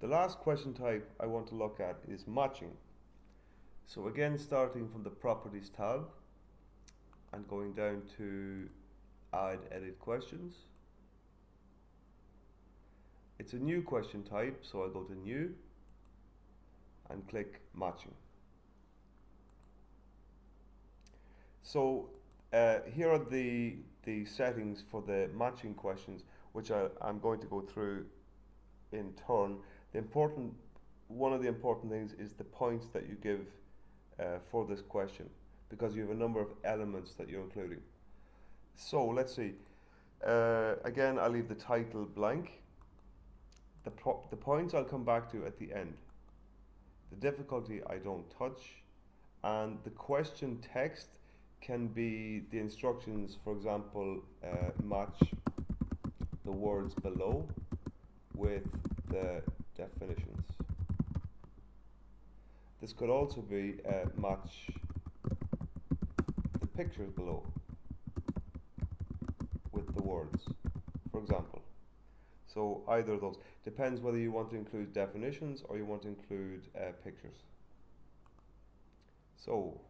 The last question type I want to look at is matching. So again, starting from the Properties tab and going down to Add Edit Questions. It's a new question type, so I go to New and click Matching. So here are the settings for the matching questions, which I'm going to go through in turn. One of the important things is the points that you give for this question, because you have a number of elements that you're including. So let's see. Again, I'll leave the title blank. The points I'll come back to at the end. The difficulty I don't touch, and the question text can be the instructions. For example, match the words below with the definitions. This could also be match the pictures below with the words, for example. So either of those. Depends whether you want to include definitions or you want to include pictures. So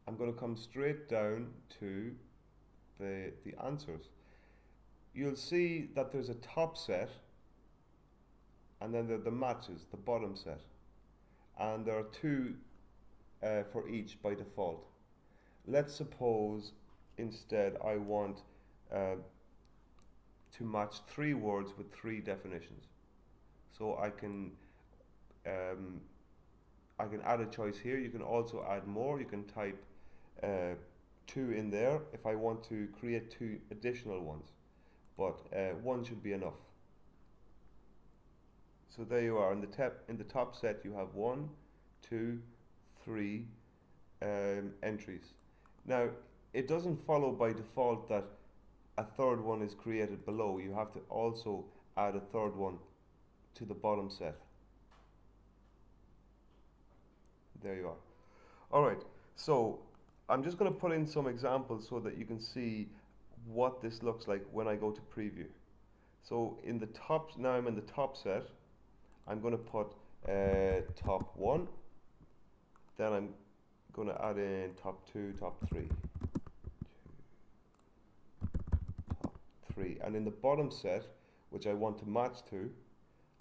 I'm going to come straight down to the answers. You'll see that there's a top set and then there are the matches, the bottom set. And there are two for each by default. Let's suppose instead I want to match 3 words with 3 definitions. So I can add a choice here. You can also add more. You can type 2 in there if I want to create 2 additional ones, but 1 should be enough. So there you are. In the top set you have 1, 2, 3 entries. Now it doesn't follow by default that a third one is created below. You have to also add a third one to the bottom set. There you are. Alright, so I'm just going to put in some examples so that you can see what this looks like when I go to preview. So in the top, now I'm in the top set. I'm going to put top 1, then I'm going to add in top 2, top 3, top 3, and in the bottom set, which I want to match to,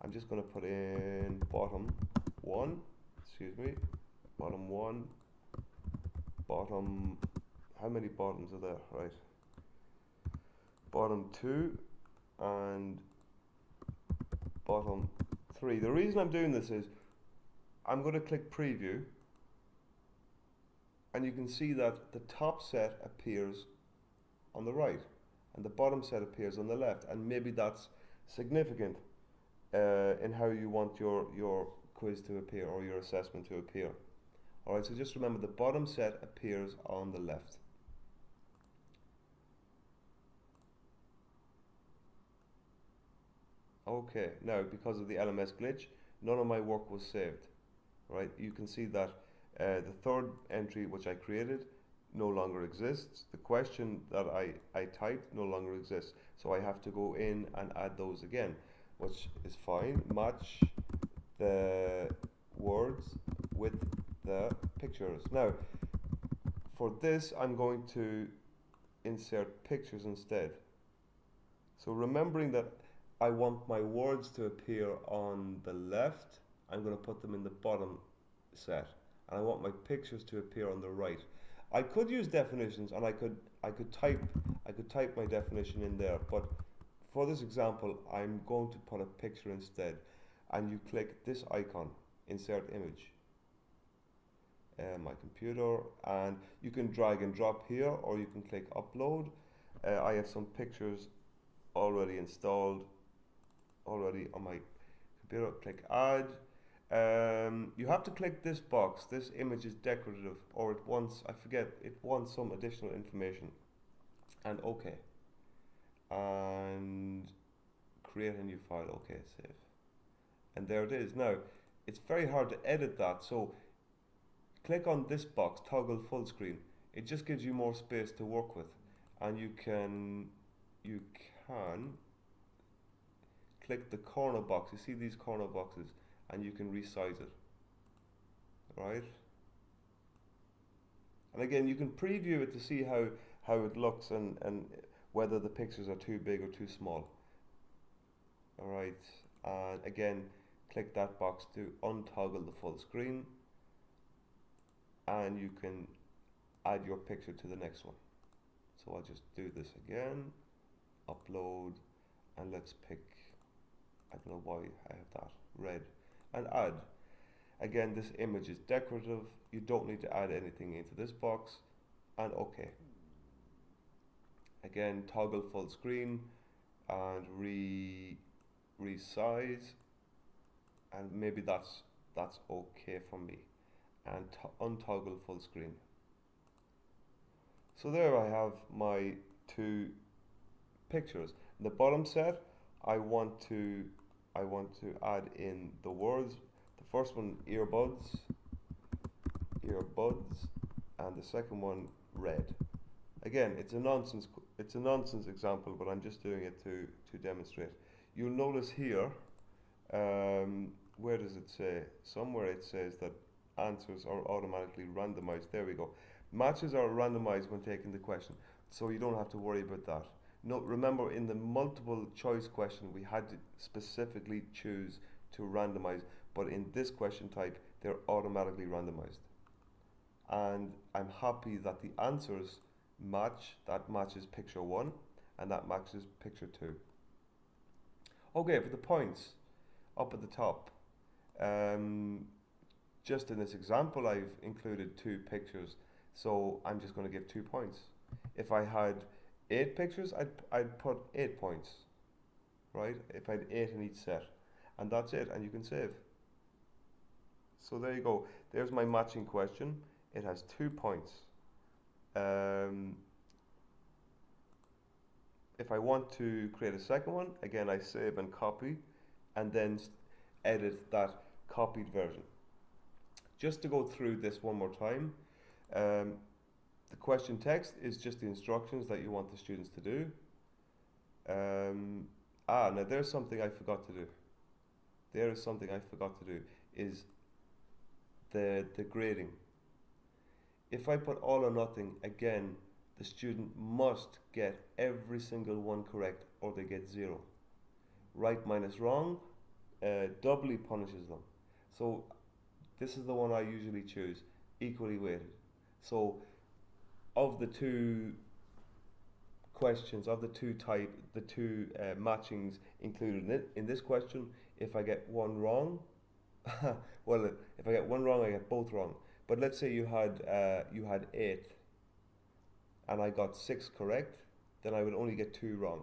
I'm just going to put in bottom 1, bottom 1, bottom, how many bottoms are there, right, bottom 2, and bottom 3. The reason I'm doing this is I'm going to click preview and you can see that the top set appears on the right and the bottom set appears on the left, and maybe that's significant in how you want your quiz to appear or your assessment to appear. Alright, so just remember the bottom set appears on the left. Okay, now because of the LMS glitch, none of my work was saved. Right, you can see that the third entry which I created no longer exists. The question that I typed no longer exists. So I have to go in and add those again, which is fine. Match the words with the pictures. Now, for this, I'm going to insert pictures instead. So remembering that I want my words to appear on the left, I'm going to put them in the bottom set, and I want my pictures to appear on the right. I could use definitions, and I could type my definition in there, but for this example, I'm going to put a picture instead. And you click this icon, insert image, my computer, and you can drag and drop here, or you can click upload. I have some pictures already installed already on my computer. Click add. You have to click this box. This image is decorative, or it wants, I forget, it wants some additional information. And OK. And create a new file. OK, save. And there it is. Now, it's very hard to edit that, so click on this box, toggle full screen. It just gives you more space to work with, and you can click the corner box. You see these corner boxes, and you can resize it, right? And again, you can preview it to see how it looks and whether the pictures are too big or too small. All right, and again, click that box to untoggle the full screen, and you can add your picture to the next one. So I'll just do this again, upload, and let's pick, I don't know why I have that, red, and add. Again, this image is decorative. You don't need to add anything into this box, and OK. Again, toggle full screen and resize, and maybe that's OK for me, and untoggle full screen. So there I have my two pictures. In the bottom set, I want to add in the words. The first one, earbuds, and the second one, red. Again, it's a nonsense example, but I'm just doing it to demonstrate. You'll notice here, where does it say? Somewhere it says that answers are automatically randomized. There we go. Matches are randomized when taking the question, so you don't have to worry about that. No, remember in the multiple choice question we had to specifically choose to randomize, but in this question type they're automatically randomized. And I'm happy that the answers match. That matches picture 1 and that matches picture 2. Okay, for the points up at the top, just in this example I've included 2 pictures, so I'm just going to give 2 points. If I had 8 pictures, I'd put 8 points, right? If I had 8 in each set, and that's it, and you can save. So there you go. There's my matching question. It has 2 points. If I want to create a second one, again I save and copy, and then edit that copied version. Just to go through this one more time, the question text is just the instructions that you want the students to do. Now there's something I forgot to do. There is something I forgot to do, is the grading. If I put all or nothing, again, the student must get every single one correct or they get 0. Right minus wrong doubly punishes them. So this is the one I usually choose, equally weighted. So of the 2 questions, of the two matchings included in this question, if I get one wrong, well, if I get one wrong, I get both wrong. But let's say you had 8 and I got 6 correct, then I would only get 2 wrong.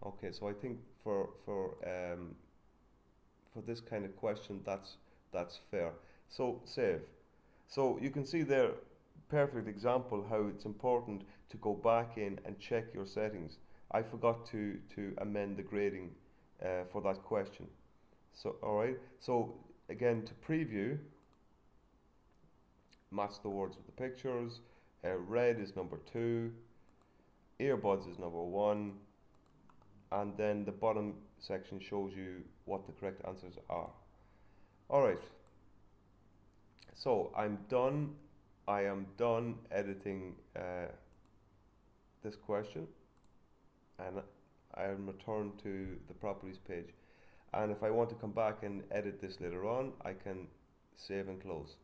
Okay, so I think for this kind of question, that's fair. So save. So you can see there, perfect example how it's important to go back in and check your settings. I forgot to amend the grading for that question. So alright, so again, to preview, match the words with the pictures. Red is number 2, earbuds is number 1, and then the bottom section shows you what the correct answers are. Alright, so I'm done. I am done editing this question, and I am returned to the properties page. And if I want to come back and edit this later on, I can save and close.